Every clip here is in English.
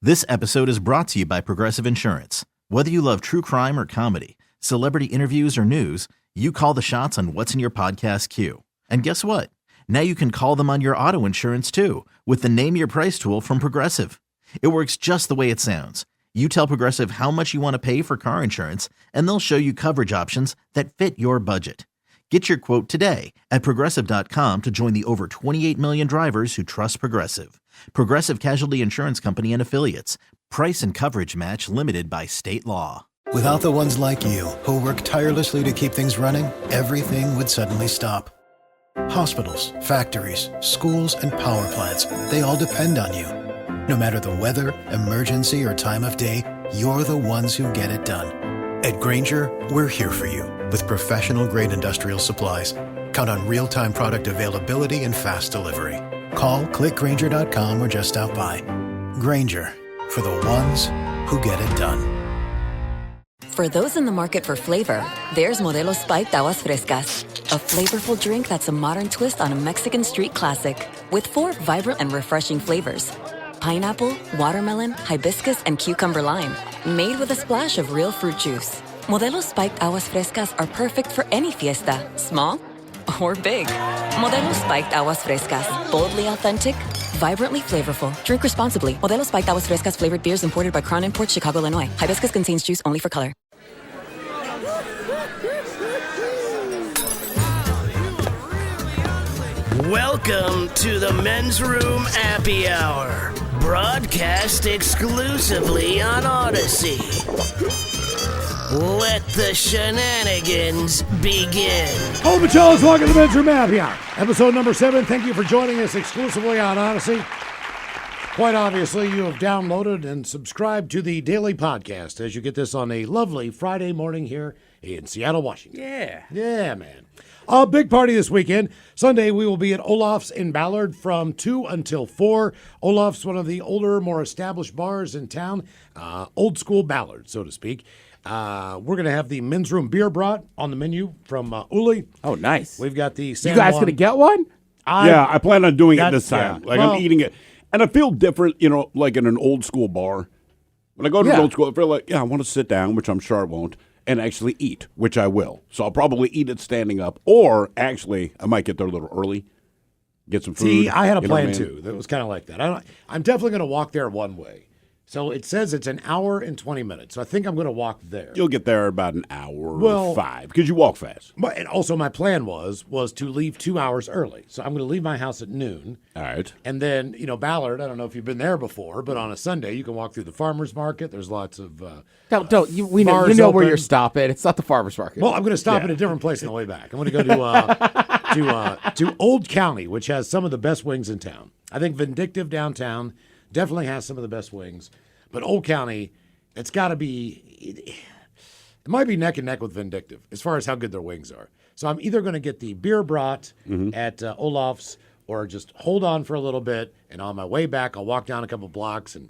This episode is brought to you by Progressive Insurance. Whether you love true crime or comedy, celebrity interviews or news, you call the shots on what's in your podcast queue. And guess what? Now you can call them on your auto insurance too with the Name Your Price tool from Progressive. It works just the way it sounds. You tell Progressive how much you want to pay for car insurance, and they'll show you coverage options that fit your budget. Get your quote today at Progressive.com to join the over 28 million drivers who trust Progressive. Progressive Casualty Insurance Company and Affiliates. Price and coverage match limited by state law. Without the ones like you, who work tirelessly to keep things running, everything would suddenly stop. Hospitals, factories, schools, and power plants, they all depend on you. No matter the weather, emergency, or time of day, you're the ones who get it done. At Grainger, we're here for you with professional-grade industrial supplies. Count on real-time product availability and fast delivery. Call, click Grainger.com, or just stop by. Grainger, for the ones who get it done. For those in the market for flavor, there's Modelo Spiked Aguas Frescas, a flavorful drink that's a modern twist on a Mexican street classic with 4 vibrant and refreshing flavors. Pineapple, watermelon, hibiscus, and cucumber lime, made with a splash of real fruit juice. Modelo Spiked Aguas Frescas are perfect for any fiesta, small or big. Modelo Spiked Aguas Frescas, boldly authentic, vibrantly flavorful. Drink responsibly. Modelo Spiked Aguas Frescas flavored beers imported by Crown Imports, Chicago, Illinois. Hibiscus contains juice only for color. Welcome to the Men's Room Appy Hour, broadcast exclusively on Odyssey. Let the shenanigans begin. Hello, Machelas. Welcome to the Men's Room Appy Hour, episode number 7. Thank you for joining us exclusively on Odyssey. Quite obviously, you have downloaded and subscribed to the daily podcast as you get this on a lovely Friday morning here in Seattle, Washington. Yeah, man. A big party this weekend. Sunday, we will be at Olaf's in Ballard from 2 until 4. Olaf's one of the older, more established bars in town. Old school Ballard, so to speak. We're going to have the men's room beer brought on the menu from Uli. Oh, nice. We've got the San You guys Juan. going to get one? I plan on doing it this yeah. time. I'm eating it. And I feel different, like in an old school bar. When I go to an old school, I feel like, I want to sit down, which I'm sure I won't, and actually eat, which I will. So I'll probably eat it standing up, or actually, I might get there a little early, get some food. See, I had a plan too that was kind of like that. I'm definitely going to walk there one way. So it says it's an hour and 20 minutes. So I think I'm going to walk there. You'll get there about an hour or 5 because you walk fast. But and also my plan was to leave 2 hours early. So I'm going to leave my house at noon. All right. And then, Ballard, I don't know if you've been there before, but on a Sunday you can walk through the farmer's market. There's lots of We know where you're stopping. It's not the farmer's market. Well, I'm going to stop at a different place on the way back. I'm going to go to Old County, which has some of the best wings in town. I think Vindictive downtown definitely has some of the best wings. But Old County, it's got to be, it might be neck and neck with Vindictive as far as how good their wings are. So I'm either going to get the beer brought at Olaf's or just hold on for a little bit. And on my way back, I'll walk down a couple blocks and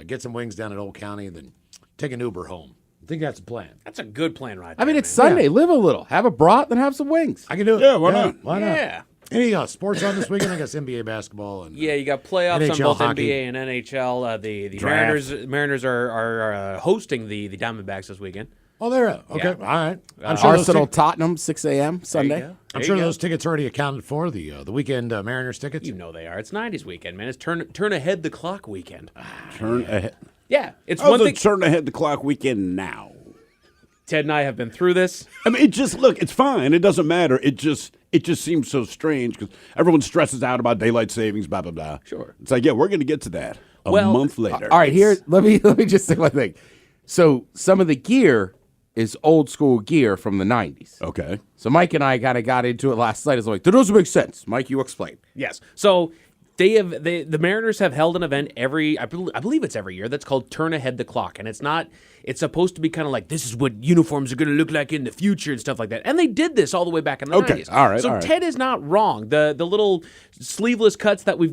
get some wings down at Old County and then take an Uber home. I think that's the plan. That's a good plan right there. I mean, it's Sunday. Live a little. Have a brat, then have some wings. I can do it. Yeah, why not? Why not? Yeah. Any sports on this weekend? I guess NBA basketball and Yeah, you got playoffs on NHL both hockey. NBA and NHL. The Draft. Mariners are hosting the Diamondbacks this weekend. Oh, they're okay. Yeah. All right. I'm sure Arsenal, Tottenham, 6 a.m. Sunday. I'm sure those tickets already accounted for the weekend Mariners tickets. You know they are. It's 90s weekend, man. It's turn ahead the clock weekend. Turn ahead. Yeah, it's How's one it thing. turn ahead the clock weekend now? Ted and I have been through this. I mean, it's fine. It doesn't matter. It just seems so strange because everyone stresses out about daylight savings, blah, blah, blah. Sure. It's like, we're going to get to that a Well, month later. All right, here, let me just say one thing. So some of the gear is old school gear from the 90s. Okay. So Mike and I kind of got into it last night. It's like, that doesn't make sense. Mike, you explain. Yes. So the Mariners have held an event I believe it's every year that's called Turn Ahead the Clock, and it's supposed to be kind of like this is what uniforms are going to look like in the future and stuff like that. And they did this all the way back in the 90s. All right. So Ted is not wrong. The little sleeveless cuts that we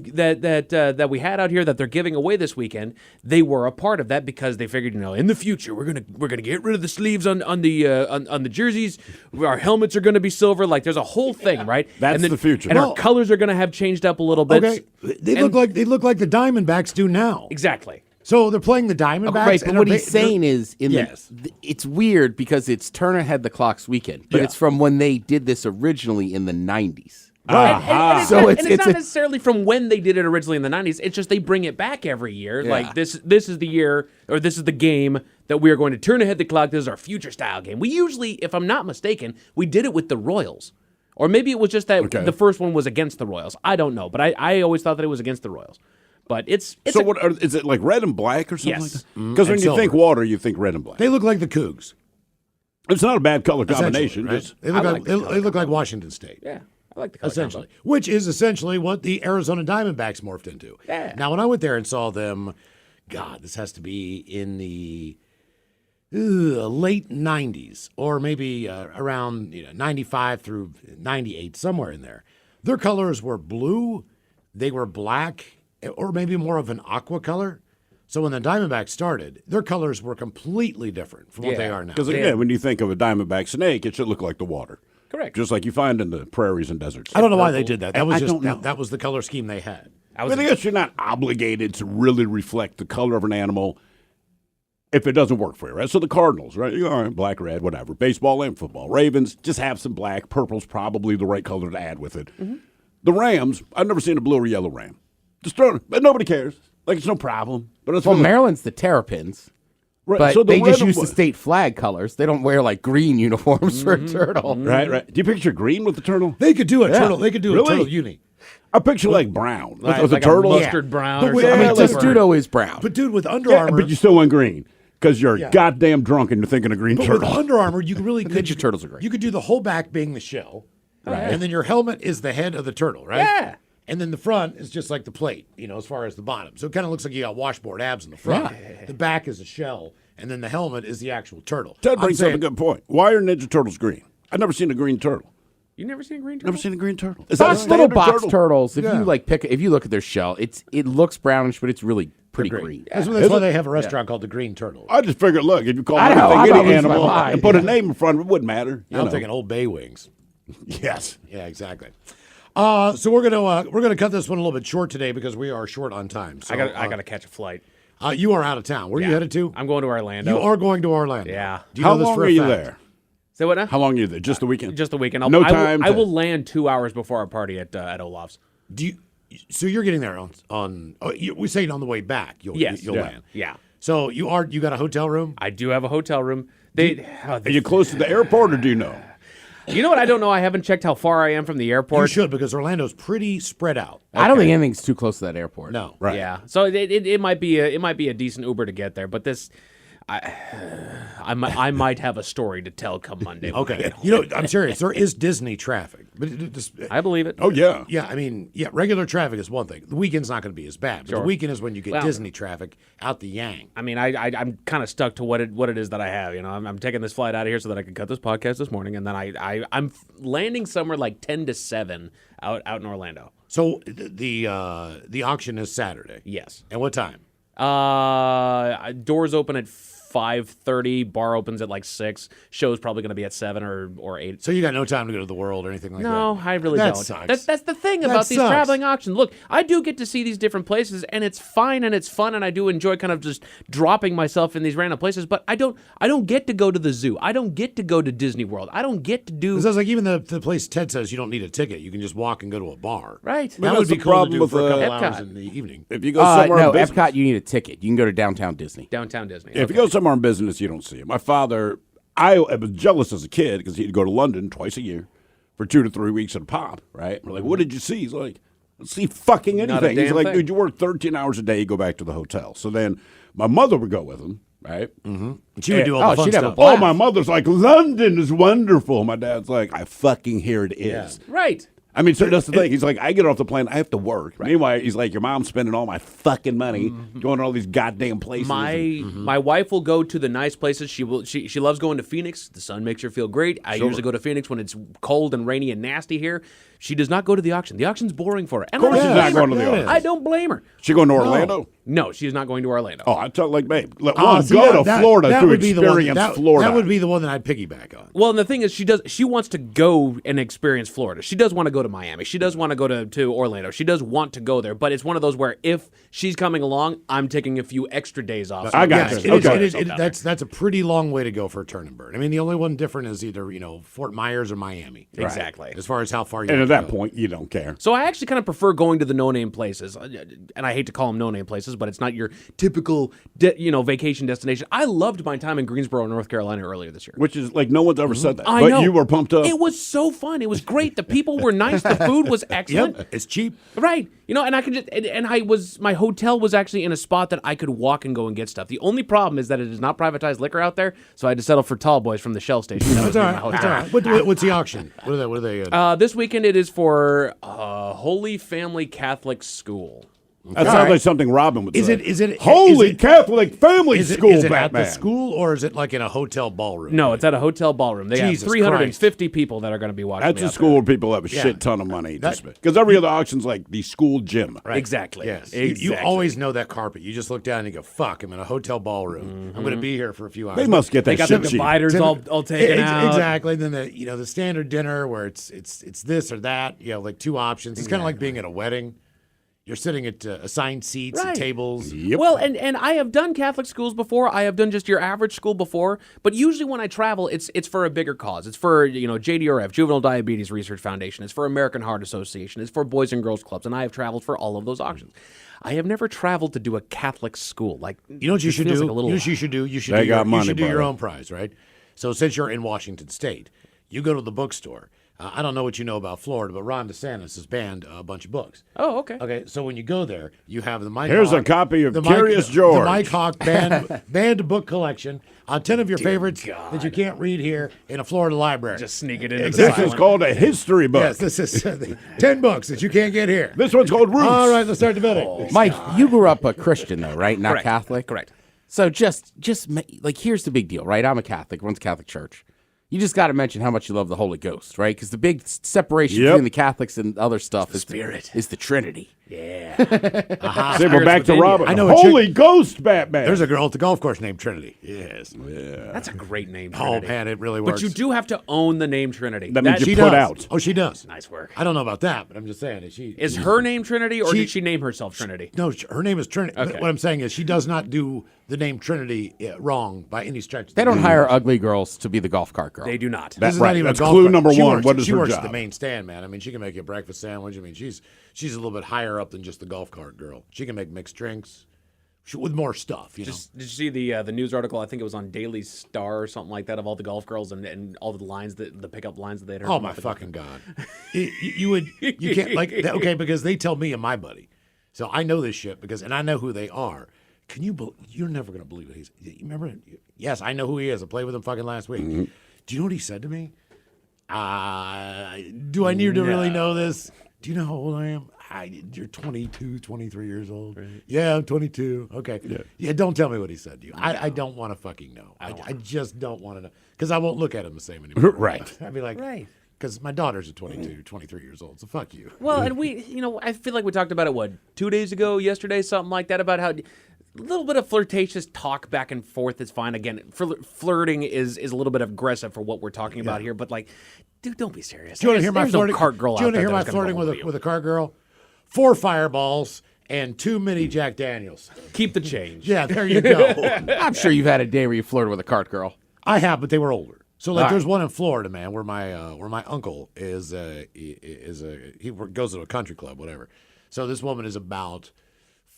had out here that they're giving away this weekend, they were a part of that because they figured, in the future we're gonna get rid of the sleeves on the jerseys. Our helmets are going to be silver. Like there's a whole thing, right? That's the future. And our colors are going to have changed up a little bit. Okay, they look like the Diamondbacks do now. Exactly. So they're playing the Diamondbacks. Right, but and what he's saying is, Yes. it's weird because it's Turner Had the Clocks weekend, but it's from when they did this originally in the 90s. And it's, So not, it's- and it's it's not a- necessarily from when they did it originally in the 90s. It's just they bring it back every year. Yeah. Like, this is the year, or this is the game that we are going to turn ahead the clock. This is our future style game. We usually, if I'm not mistaken, we did it with the Royals. Or maybe it was just that the first one was against the Royals. I don't know, but I always thought that it was against the Royals. But it's So is it like red and black or something Yes. like that? Because when And you think silver. water, you think red and black. They look like the Cougs. It's not a bad color essentially, combination. right? Just, They look I like, like the they look like Washington State. Yeah, I like the color Essentially, combo. which is essentially what the Arizona Diamondbacks morphed into. Yeah. Now, when I went there and saw them, God, this has to be in the late 90s or maybe around 95 through 98, somewhere in there. Their colors were blue, they were black, or maybe more of an aqua color. So when the Diamondbacks started, their colors were completely different from what they are now. because again, when you think of a diamondback snake, it should look like the water. Correct. Just like you find in the prairies and deserts. I don't know why they did that. That was I just don't know. that was the color scheme they had. I guess you're not obligated to really reflect the color of an animal if it doesn't work for you, right? So the Cardinals, right? You go, all right, black, red, whatever. Baseball and football. Ravens, just have some black. Purple's probably the right color to add with it. Mm-hmm. The Rams, I've never seen a blue or yellow ram. Just throw it, but nobody cares. Like, it's no problem. But it's Well, for the- Maryland's the Terrapins, right, but so the they just red use and the state flag colors. They don't wear like green uniforms for a turtle. Right, right. Do you picture green with the turtle? They could do a turtle. They could do Really? a turtle uni. I picture like brown with the like turtle. a mustard brown. But or wait, something. I mean, I mean, just Testudo is brown. But dude, with Under Yeah, Armour, but you still want green because you're goddamn drunk and you're thinking of green but with turtle. Under Armour, you really could. Ninja Turtles are great. You could do the whole back being the shell, right? And then your helmet is the head of the turtle, right? Yeah. And then the front is just like the plate, as far as the bottom. So it kind of looks like you got washboard abs in the front. The back is a shell, and then the helmet is the actual turtle. Ted I'm brings up saying- a good point. Why are Ninja Turtles green? I've never seen a green turtle. You never seen a green turtle? Never seen a green turtle. Is that a Box, little standard box turtle? turtles. If Yeah. you if you look at their shell, it looks brownish, but it's really pretty Green. green. That's Is why it? they have a restaurant called the Green Turtle. I just figured, look, if you call I know, anything I'm any not losing my animal mind. and put a name in front of it, wouldn't matter. You I'm know. thinking Old Bay Wings. Yes. Yeah, exactly. So we're gonna cut this one a little bit short today because we are short on time. So, I gotta catch a flight. you are out of town. Where are you headed to? I'm going to Orlando. You are going to Orlando. Yeah. Do you How know this long for a are you fact? there? Say what now? How long are you there? Just the weekend? Just the weekend. No I time will, I to- will land 2 hours before our party at Olaf's. Do you? So you're getting there on we say on the way back. You'll Yes. land. Yeah. So you got a hotel room? I do have a hotel room. Are you close to the airport, or do you know? You know what? I don't know. I haven't checked how far I am from the You airport. should because Orlando's pretty spread out. I don't think anything's too close to that airport. No. Right. Yeah. So it might be a decent Uber to get there, but this. I might have a story to tell come Monday. when I Okay. get home. I'm serious. There is Disney traffic, but I believe it. Oh, yeah. yeah, I mean, regular traffic is one thing. The weekend's not going to be as bad. But Sure. the weekend is when you get Well- Disney traffic out the yang. I mean, I'm kind of stuck to what it is that I have. I'm taking this flight out of here so that I can cut this podcast this morning, and then I'm landing somewhere like 10 to 7 out in Orlando. So the auction is Saturday. Yes. And what time? Doors open at 5:30. Bar opens at like 6. Show's probably going to be at 7 or 8. So you got no time to go to the world or anything like that? No, I really That don't. sucks. That's the thing That about these sucks. traveling auctions. Look, I do get to see these different places, and it's fine and it's fun, and I do enjoy kind of just dropping myself in these random places. But I don't get to go to the zoo. I don't get to go to Disney World. I don't get to do. It sounds like even the place Ted says you don't need a ticket. You can just walk and go to a bar. Right. That that's would be the cool to problem do with, for a couple Epcot. hours in the evening. If you go somewhere No, in business, Epcot, you need a ticket. You can go to downtown Disney. Downtown Disney. if you go somewhere in business, you don't see it. My father, I was jealous as a kid because he'd go to London twice a year for 2 to 3 weeks at a pop, right? We're like, what did you see? He's like, let's see fucking Not a anything. He's damn like, thing. dude, you work 13 hours a day, you go back to the hotel. So then my mother would go with him, right? And she would do all the fun she'd have a stuff. blast. Oh, my mother's like, London is wonderful. My dad's like, I fucking hear it is. Right. I mean, so that's the thing. He's like, I get off the plane, I have to work. Meanwhile, he's like, your mom's spending all my fucking money going to all these goddamn places. My wife will go to the nice places. She loves going to Phoenix. The sun makes her feel great. I usually go to Phoenix when it's cold and rainy and nasty here. She does not go to the auction. The auction's boring for her. And Of course I don't she's not blame going her. to the auction. I don't blame her. She going to Orlando? No, she is not going to Orlando. Oh, I thought, like, babe, go See, to that- Florida that to would be the one- experience Florida. That would be the one that I'd piggyback on. Well, and the thing is, she wants to go and experience Florida. She does want to go to Miami. She does want to go to Orlando. She does want to go there, but it's one of those where if she's coming along, I'm taking a few extra days off. I got Yes, you. Okay. that's a pretty long way to go for a turn and burn. I mean, the only one different is either Fort Myers or Miami. Exactly. As far as how far you And have at to that go. point, you don't care. So I actually kind of prefer going to the no-name places, and I hate to call them no-name places, but it's not your typical, vacation destination. I loved my time in Greensboro, North Carolina earlier this year. Which is, like, no one's ever said that. I But know. you were pumped up. It was so fun. It was great. The people were nice. The food was excellent. Yep, it's cheap. Right. And I can just, my hotel was actually in a spot that I could walk and go and get stuff. The only problem is that it is not privatized liquor out there, so I had to settle for tall boys from the Shell station. That was That's all near right. my That's hotel. all right. What's the auction? What are they? This weekend it is for Holy Family Catholic School. That sounds like something Robin would Is say. it Holy Catholic Family is School, it at Batman? the school or is it like in a hotel ballroom? No, it's at a hotel ballroom. They Jesus have 350 people that are going to be watching. That's me a out school where people have a shit ton of money. Because every other auction's like the school gym. there. Exactly. Yes. Exactly. You always know that carpet. You just look down and you go, fuck, I'm in a hotel ballroom. I'm going to be here for a few hours. They must get They that got the shit cheap. dividers all taken out. Exactly. Then the standard dinner where it's this or that. You have like two options. It's kind of like being at a wedding. You're sitting at assigned seats and Right. tables. Yep. Well, and I have done Catholic schools before. I have done just your average school before. But usually when I travel, it's for a bigger cause. It's for JDRF, Juvenile Diabetes Research Foundation. It's for American Heart Association. It's for Boys and Girls Clubs. And I have traveled for all of those auctions. I have never traveled to do a Catholic school. Like, You know what you it should feels do? like a little- You know what you should do? You should They do, got your, money, you should do your brother. own prize, right? So since you're in Washington State, you go to the bookstore. I don't know what you know about Florida, but Ron DeSantis has banned a bunch of books. Oh, okay. Okay, so when you go there, you have the Mike Here's a Hawk- copy of the Curious Mike, George. The Mike Hawk banned book collection. 10 of your favorites that you can't read here in a Florida library. Just sneak it into This the is silent. called a history book. Yes, this is 10 books that you can't get here. This one's called Roots. All right, let's start the bidding. Mike, you grew up a Christian though, right? Not Correct. Catholic. Correct. So like here's the big deal, right? I'm a Catholic, runs a Catholic church. You just got to mention how much you love the Holy Ghost, right? Because the big separation Yep. between the Catholics and other stuff is Spirit. is the Trinity. See, we're back to within you. Robin. I know a Holy Ghost, Batman. There's a girl at the golf course named Trinity. Yes. That's a great name, Oh, Trinity. man, it really works. But you do have to own the name Trinity. That means you She put does. out. Oh, she does. Nice work. I don't know about that, but I'm just saying. Is her name Trinity, or She- did she name herself Trinity? No, her name is Trinity. But Okay. what I'm saying is she does not do the name Trinity wrong by any stretch. They don't hire ugly girls to be the golf cart girl. They do not. This is Right, not even that's a golf clue cart. number She one. Works, What is she her works job? at the main stand, man. I mean, she can make you a breakfast sandwich. I mean, she's a little bit higher up than just the golf cart girl. She can make mixed drinks with more stuff. Did Did you see the news article? I think it was on Daily Star or something like that, of all the golf girls and all the lines the pickup lines that they had heard. Oh from my all the golf- fucking god! You can't like that, okay, because they tell me and my buddy, so I know this shit and I know who they are. Can you? You're never gonna believe it. You remember? Yes, I know who he is. I played with him fucking last week. Mm-hmm. Do you know what he said to me? Do I need to really know this? Do you know how old I am? You're 22, 23 years old. Right. Yeah, I'm 22. Okay. Yeah, don't tell me what he said to you. I don't want to fucking know. I just don't want to know. Because I won't look at him the same anymore. Right. I'd be like, Right. Because my daughter's 22, 23 years old, so fuck you. Well, and I feel like we talked about it, 2 days ago, yesterday, something like that, about how a little bit of flirtatious talk back and forth is fine. Again, flirting is a little bit aggressive for what we're talking about here, but dude, don't be serious. Do you want to hear my There's no flirting? cart girl Do you out want to there hear my that's gonna flirting go with over you. with a cart girl? 4 Fireballs and 2 mini Jack Daniels. Keep the change. Yeah, there you go. I'm sure you've had a day where you flirted with a cart girl. I have, but they were older. So All right. there's one in Florida, man, where my uncle he goes to a country club, whatever. So this woman is about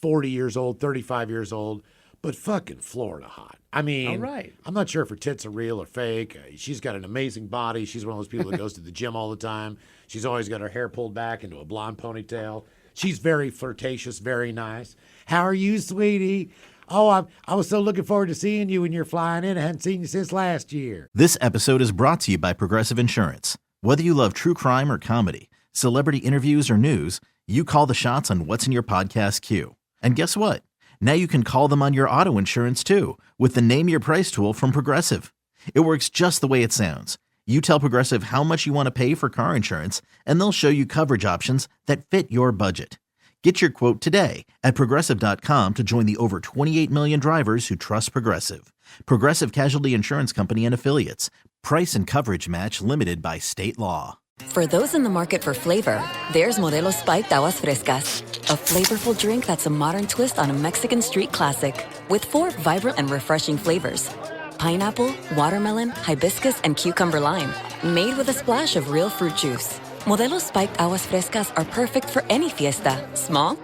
40 years old, 35 years old, but fucking Florida hot. I mean, All right. I'm not sure if her tits are real or fake. She's got an amazing body. She's one of those people that goes to the gym all the time. She's always got her hair pulled back into a blonde ponytail. She's very flirtatious, very nice. How are you, sweetie? Oh, I was so looking forward to seeing you when you're flying in. I hadn't seen you since last year. This episode is brought to you by Progressive Insurance. Whether you love true crime or comedy, celebrity interviews or news, you call the shots on what's in your podcast queue. And guess what? Now you can call them on your auto insurance too with the Name Your Price tool from Progressive. It works just the way it sounds. You tell Progressive how much you want to pay for car insurance, and they'll show you coverage options that fit your budget. Get your quote today at Progressive.com to join the over 28 million drivers who trust Progressive. Progressive Casualty Insurance Company and Affiliates. Price and coverage match limited by state law. For those in the market for flavor, there's Modelo Spiked Aguas Frescas, a flavorful drink that's a modern twist on a Mexican street classic. With 4 vibrant and refreshing flavors: pineapple, watermelon, hibiscus, and cucumber lime. Made with a splash of real fruit juice. Modelo Spiked Aguas Frescas are perfect for any fiesta, small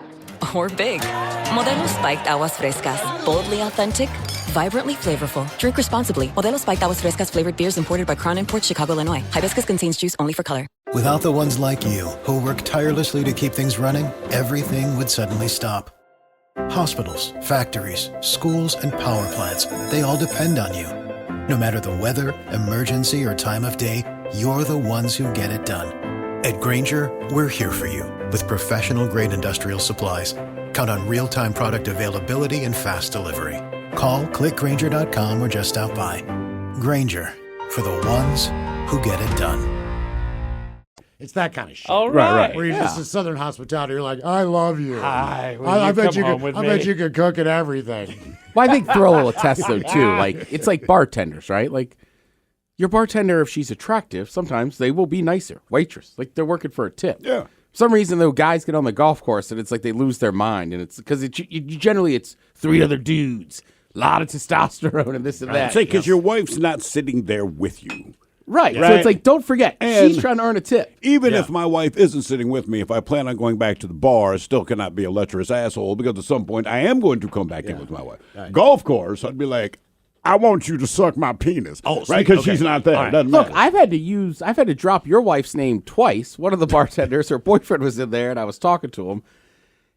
or big. Modelo Spiked Aguas Frescas, boldly authentic, vibrantly flavorful. Drink responsibly. Modelo Spiked Aguas Frescas flavored beers imported by Crown Imports, Chicago, Illinois. Hibiscus contains juice only for color. Without the ones like you, who work tirelessly to keep things running, everything would suddenly stop. Hospitals, factories, schools, and power plants, they all depend on you. No matter the weather, emergency, or time of day, you're the ones who get it done. At Grainger, we're here for you with professional-grade industrial supplies. Count on real-time product availability and fast delivery. Call, click Grainger.com, or just stop by. Grainger, for the ones who get it done. It's that kind of shit. All right. Where you're just a Southern hospitality. You're like, I love you. Hi, will I you bet come home could. with I me? bet you could cook and everything. Well, I think Thrill will attest though too. Like it's like bartenders, right? Like your bartender, if she's attractive, sometimes they will be nicer. Waitress, like they're working for a tip. Yeah. For some reason, though, guys get on the golf course and it's like they lose their mind, and it's because generally it's 3 other dudes, a lot of testosterone and this and that. Say, because your wife's not sitting there with you. Right. So Right. it's like, don't forget, And she's trying to earn a tip. Even if my wife isn't sitting with me, if I plan on going back to the bar, I still cannot be a lecherous asshole because at some point I am going to come back in with my wife. Right. Golf course, I'd be like, I want you to suck my penis. Oh, right? Because she's not there. Right. Doesn't Look, matter. I've had to drop your wife's name twice. One of the bartenders, her boyfriend was in there, and I was talking to him.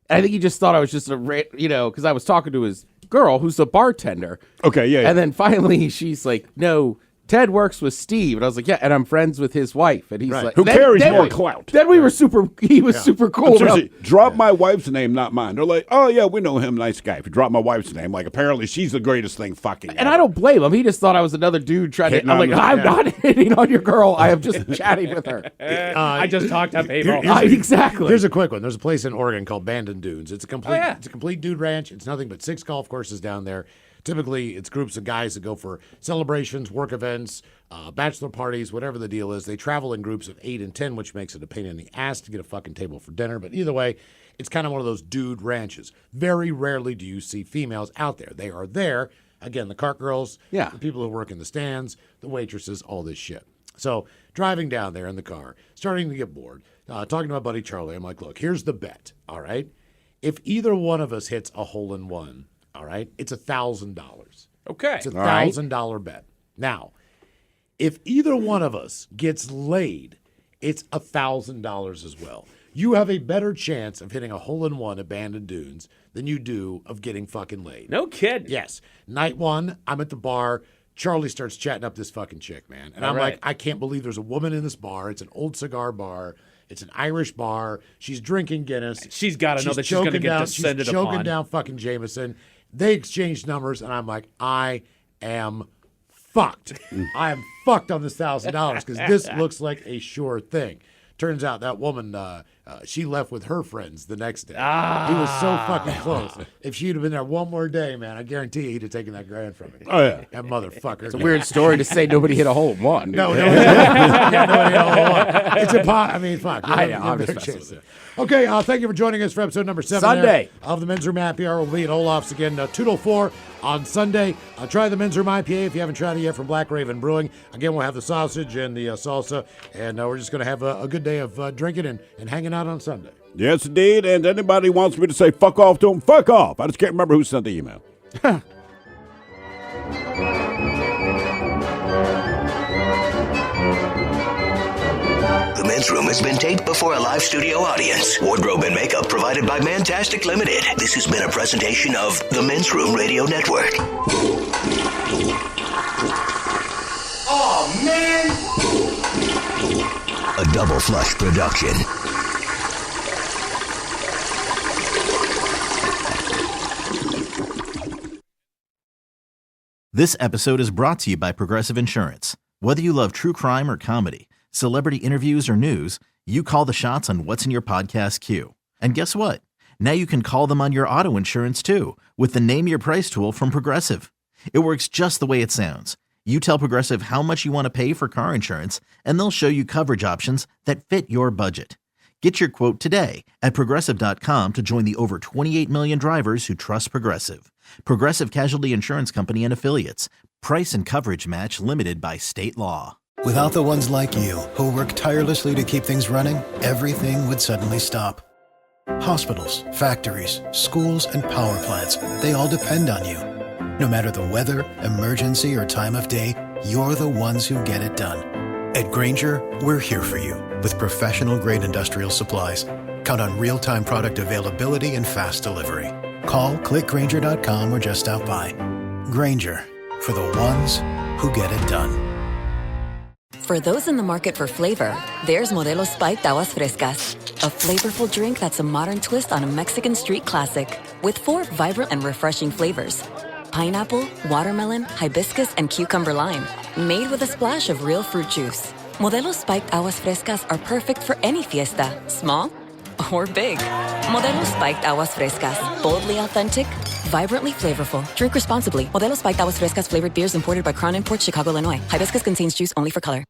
And I think he just thought I was just because I was talking to his girl, who's a bartender. Okay, yeah. And then finally, she's like, "No, Ted works with Steve," and I was like, "Yeah," and I'm friends with his wife, and he's like, Who carries more clout? Then we were super. He was super cool. Seriously, drop my wife's name, not mine. They're like, oh, yeah, we know him, nice guy. If you drop my wife's name, like, apparently she's the greatest thing fucking And ever. I don't blame him. He just thought I was another dude trying Hitting to. I'm on like, the- I'm not hitting on your girl. I am just chatting with her. I just talked to people. Exactly. Here's a quick one. There's a place in Oregon called Bandon Dunes. It's a complete. yeah. It's a complete dude ranch. It's nothing but 6 golf courses down there. Typically, it's groups of guys that go for celebrations, work events, bachelor parties, whatever the deal is. They travel in groups of 8 and 10, which makes it a pain in the ass to get a fucking table for dinner. But either way, it's kind of one of those dude ranches. Very rarely do you see females out there. They are there. Again, the cart girls, Yeah. the people who work in the stands, the waitresses, all this shit. So driving down there in the car, starting to get bored, talking to my buddy Charlie, I'm like, look, here's the bet, all right? If either one of us hits a hole-in-one, all right, it's $1,000. Okay. It's $1,000 bet. Now, if either one of us gets laid, it's $1,000 as well. You have a better chance of hitting a hole-in-one at Bandon Dunes than you do of getting fucking laid. No kidding. Yes. Night 1, I'm at the bar. Charlie starts chatting up this fucking chick, man. And I'm right. like, I can't believe there's a woman in this bar. It's an old cigar bar. It's an Irish bar. She's drinking Guinness. She's gotta know that she's gonna choking get down, descended she's choking upon. down fucking Jameson. They exchange numbers, and I'm like, I am fucked. I am fucked on this $1,000 because this looks like a sure thing. Turns out that woman, she left with her friends the next day. He was so fucking close. If she'd have been there one more day, man, I guarantee you he'd have taken that grand from me. Oh, yeah. That motherfucker. It's a weird story to say nobody hit a hole in one. No, it's a pot. I mean, fuck. I You know, have I'm a better just messing chance with there. Okay, thank you for joining us for episode number 7 Sunday. of the Men's Room Happy Hour. We'll be at Olaf's again, 2:04 on Sunday. Try the Men's Room IPA if you haven't tried it yet from Black Raven Brewing. Again, we'll have the sausage and the salsa, and we're just going to have a good day of drinking and hanging out on Sunday. Yes, indeed. And anybody wants me to say fuck off to them, fuck off. I just can't remember who sent the email. The Men's Room has been taped before a live studio audience. Wardrobe and makeup provided by Mantastic Limited. This has been a presentation of the Men's Room Radio Network. Oh, man! A Double Flush production. This episode is brought to you by Progressive Insurance. Whether you love true crime or comedy, celebrity interviews or news, you call the shots on what's in your podcast queue. And guess what? Now you can call them on your auto insurance too with the Name Your Price tool from Progressive. It works just the way it sounds. You tell Progressive how much you want to pay for car insurance, and they'll show you coverage options that fit your budget. Get your quote today at Progressive.com to join the over 28 million drivers who trust Progressive. Progressive Casualty Insurance Company and Affiliates. Price and coverage match limited by state law. Without the ones like you, who work tirelessly to keep things running, everything would suddenly stop. Hospitals, factories, schools, and power plants, they all depend on you. No matter the weather, emergency, or time of day, you're the ones who get it done. At Grainger, we're here for you with professional-grade industrial supplies. Count on real-time product availability and fast delivery. Call, clickgrainger.com, or just stop by. Grainger, for the ones who get it done. For those in the market for flavor, there's Modelo Spiked Aguas Frescas, a flavorful drink that's a modern twist on a Mexican street classic with 4 vibrant and refreshing flavors. Pineapple, watermelon, hibiscus, and cucumber lime. Made with a splash of real fruit juice. Modelo Spiked Aguas Frescas are perfect for any fiesta, small or big. Modelo Spiked Aguas Frescas, boldly authentic, vibrantly flavorful. Drink responsibly. Modelo Spiked Aguas Frescas flavored beers imported by Crown Imports, Chicago, Illinois. Hibiscus contains juice only for color.